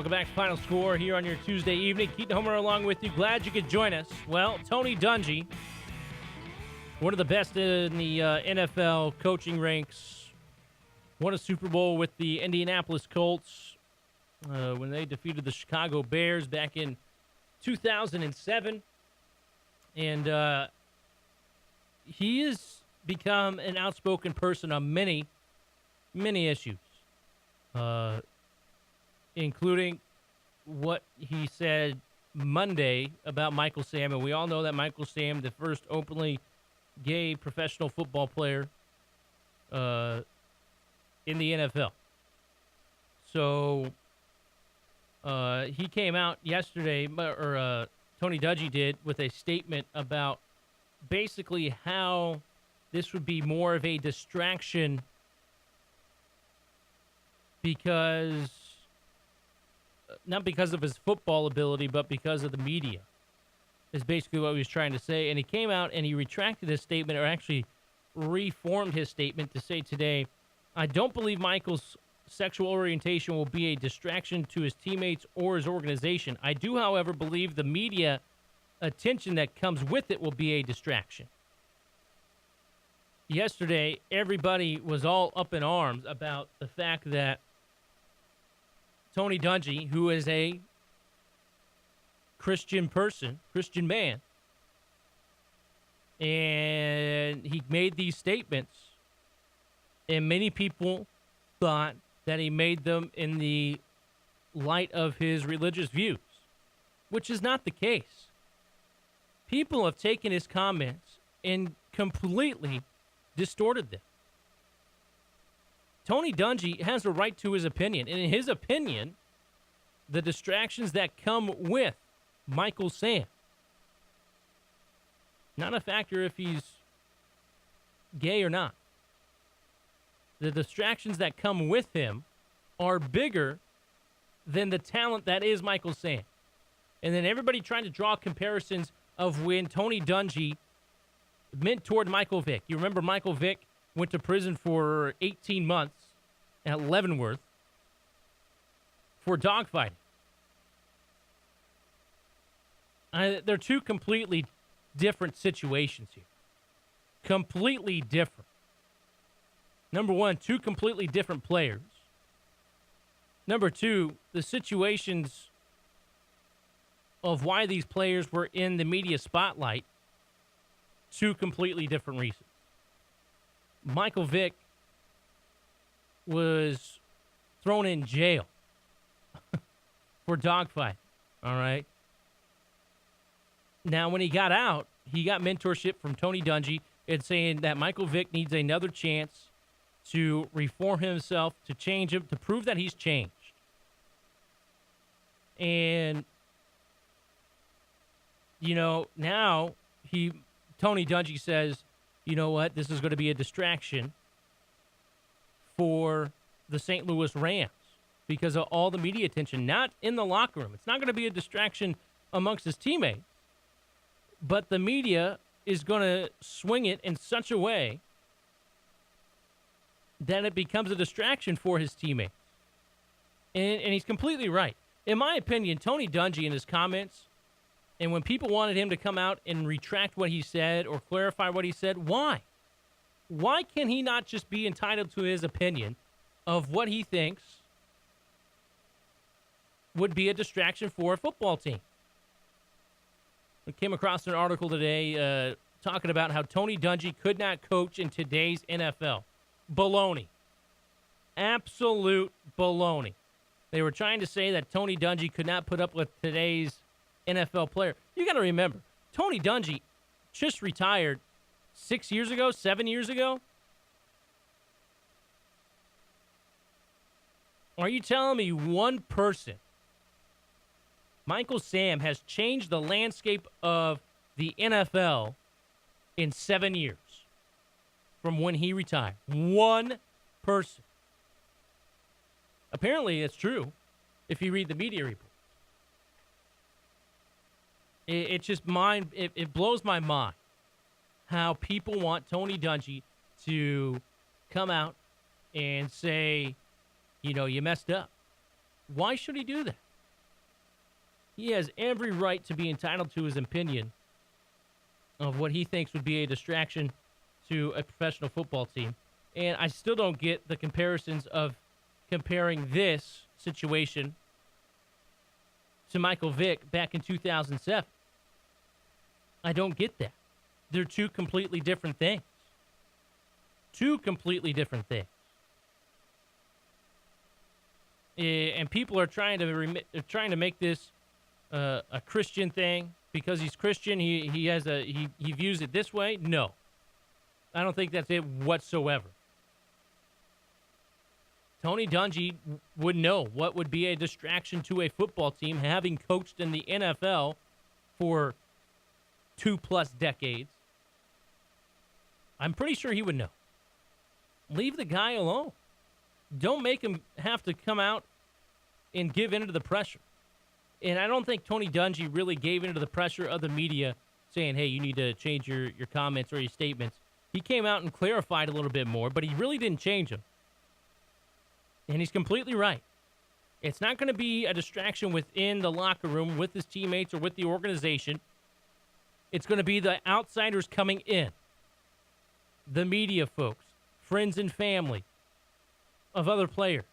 Welcome back to Final Score here on your Tuesday evening. Keaton Homer along with you. Glad you could join us. Well, Tony Dungy, one of the best in the NFL coaching ranks, won a Super Bowl with the Indianapolis Colts when they defeated the Chicago Bears back in 2007. And he has become an outspoken person on many, many issues. Including what he said Monday about Michael Sam. And we all know that Michael Sam, the first openly gay professional football player in the NFL. So he came out yesterday, or Tony Dungy did, with a statement about basically how this would be more of a distraction because... not because of his football ability, but because of the media, is basically what he was trying to say. And he came out and he retracted his statement, or actually reformed his statement to say today, I don't believe Michael's sexual orientation will be a distraction to his teammates or his organization. I do, however, believe the media attention that comes with it will be a distraction. Yesterday, everybody was all up in arms about the fact that Tony Dungy, who is a Christian person, Christian man, and he made these statements, and many people thought that he made them in the light of his religious views, which is not the case. People have taken his comments and completely distorted them. Tony Dungy has a right to his opinion. And in his opinion, the distractions that come with Michael Sam, not a factor if he's gay or not. The distractions that come with him are bigger than the talent that is Michael Sam. And then everybody trying to draw comparisons of when Tony Dungy mentored Michael Vick. You remember Michael Vick went to prison for 18 months at Leavenworth for dogfighting. They're two completely different situations here. Completely different. Number one, two completely different players. Number two, the situations of why these players were in the media spotlight, two completely different reasons. Michael Vick was thrown in jail for dogfighting, all right? Now, when he got out, he got mentorship from Tony Dungy and saying that Michael Vick needs another chance to reform himself, to change him, to prove that he's changed. And, you know, now Tony Dungy says, you know what, this is going to be a distraction for the St. Louis Rams because of all the media attention, not in the locker room. It's not going to be a distraction amongst his teammates, but the media is going to swing it in such a way that it becomes a distraction for his teammates. And he's completely right. In my opinion, Tony Dungy in his comments, and when people wanted him to come out and retract what he said or clarify what he said, why? Why can he not just be entitled to his opinion of what he thinks would be a distraction for a football team? I came across an article today talking about how Tony Dungy could not coach in today's NFL. Baloney. Absolute baloney. They were trying to say that Tony Dungy could not put up with today's NFL player. You got to remember, Tony Dungy just retired 6 years ago, 7 years ago. Are you telling me one person, Michael Sam, has changed the landscape of the NFL in 7 years from when he retired? One person. Apparently, it's true if you read the media report. It just it blows my mind how people want Tony Dungy to come out and say, you know, you messed up. Why should he do that? he has every right to be entitled to his opinion of what he thinks would be a distraction to a professional football team. And I still don't get the comparisons of comparing this situation to Michael Vick back in 2007. I don't get that. They're two completely different things. Two completely different things. And people are trying to make this a Christian thing because he's Christian. He views it this way. No, I don't think that's it whatsoever. Tony Dungy would know what would be a distraction to a football team, having coached in the NFL for 2+ decades. I'm pretty sure he would know. Leave the guy alone. Don't make him have to come out and give in to the pressure. And I don't think Tony Dungy really gave in to the pressure of the media saying, hey, you need to change your comments or your statements. He came out and clarified a little bit more, but he really didn't change them. And he's completely right. It's not going to be a distraction within the locker room with his teammates or with the organization. It's going to be the outsiders coming in. The media folks, friends and family of other players.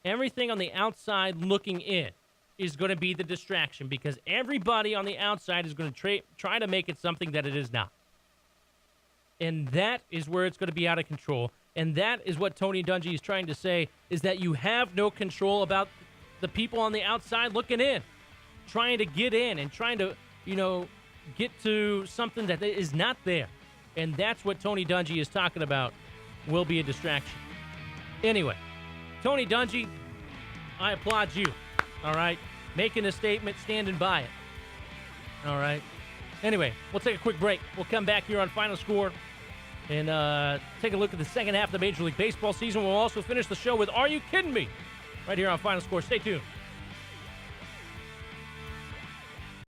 Everything on the outside looking in is going to be the distraction because everybody on the outside is going to try to make it something that it is not. And that is where it's going to be out of control. And that is what Tony Dungy is trying to say, is that you have no control about the people on the outside looking in, trying to get in and trying to, get to something that is not there. And that's what Tony Dungy is talking about will be a distraction. Anyway, Tony Dungy, I applaud you, all right? Making a statement, standing by it, all right? Anyway, we'll take a quick break. We'll come back here on Final Score and take a look at the second half of the Major League Baseball season. We'll also finish the show with Are You Kidding Me? Right here on Final Score. Stay tuned.